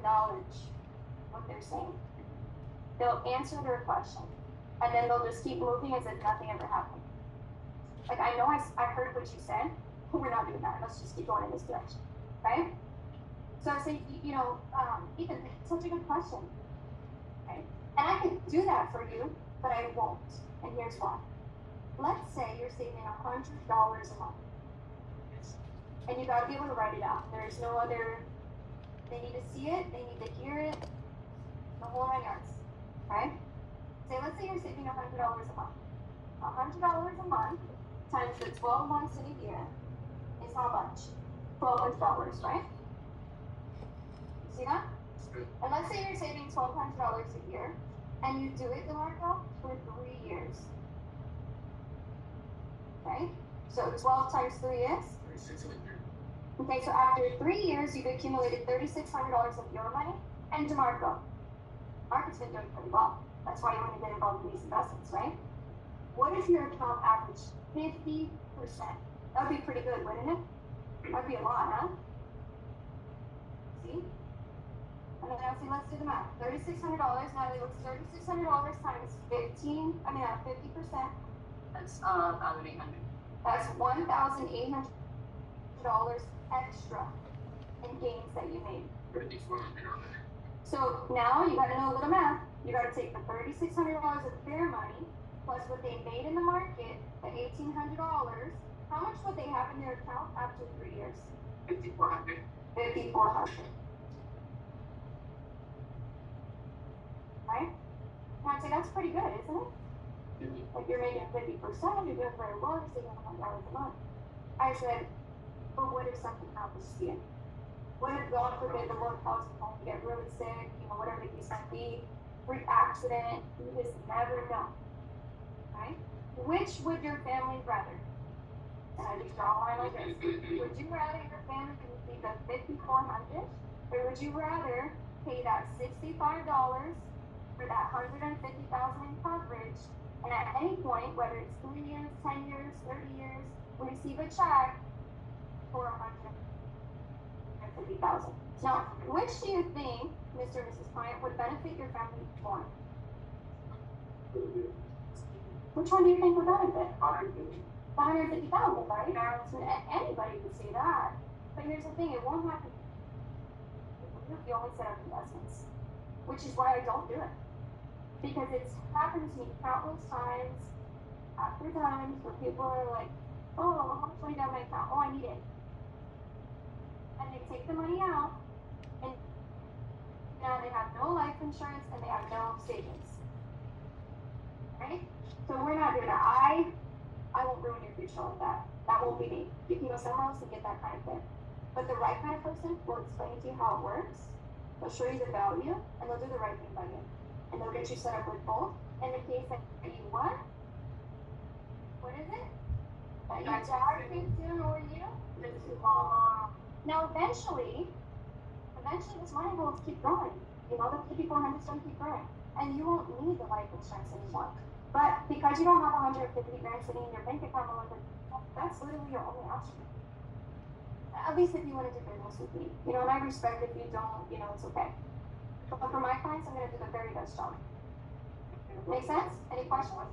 acknowledge what they're saying. They'll answer their question, and then they'll just keep moving as if nothing ever happened. Like, I know I heard what you said, but we're not doing that. Let's just keep going in this direction, right? So I say, Ethan, such a good question, right? And I could do that for you, but I won't. And here's why. Let's say you're saving $100 a month. And you gotta be able to write it out. There's no other, they need to see it, they need to hear it, the whole 9 yards, right? Let's say you're saving $100 a month. $100 a month times the 12 months in a year is how much? $1,200, right? You see that? And let's say you're saving $1,200 a year, and you do it, DeMarco, for 3 years. Okay? So 12 times 3 is? 3,600. Okay, so after 3 years, you've accumulated $3,600 of your money, and DeMarco. Market's been doing pretty well. That's why you want to get involved in these investments, right? What if your account averaged 50%? That would be pretty good, wouldn't it? That'd be a lot, huh? See? And then I'll say, let's do the math. $3,600, Natalie, what's $3,600 times 50%? That's 1,800. That's $1,800 extra in gains that you made. 3,400. So now you gotta know a little math. You gotta take the $3,600 of their money plus what they made in the market, the $1,800. How much would they have in their account after 3 years? 5,400. 5,400. Right? Now I'd say that's pretty good, isn't it? Like you're making 50%, you're doing very well, you're saving $100 a month. I said, but what if something happens to you? What if, God forbid, the Lord calls you home, you get really sick, whatever the case might be, freak accident, you just never know. Right? Which would your family rather? And I just draw a line like this. Would you rather your family receive the $5,400, or would you rather pay that $65 for that $150,000 in coverage, and at any point, whether it's 3 years, 10 years, 30 years, receive a check for $150,000? Now, which do you think, Mr. and Mrs. Client, would benefit your family more? Which one do you think would benefit? The $150,000, right? So anybody would say that. But here's the thing, it won't happen. You only set up investments, which is why I don't do it. Because it's happened to me countless times after times where people are like, oh, how much money do I have in my account? Oh, I need it. And they take the money out, and now they have no life insurance and they have no savings. Right? So we're not doing that. I won't ruin your future like that. That won't be me. You can go somewhere else and get that kind of thing. But the right kind of person will explain to you how it works. They'll show you the value, and they'll do the right thing by you. And they'll get you set up with both. In the case that you what? What is it? That you die too soon or you? Now eventually this money will keep growing. The $5,400 is going to keep growing. And you won't need the life insurance anymore. But because you don't have $150,000 sitting in your bank account, that's literally your only option. At least if you want to do business with me. And I respect if you don't, it's okay. But for my clients, I'm going to do the very best job. Make sense? Any questions?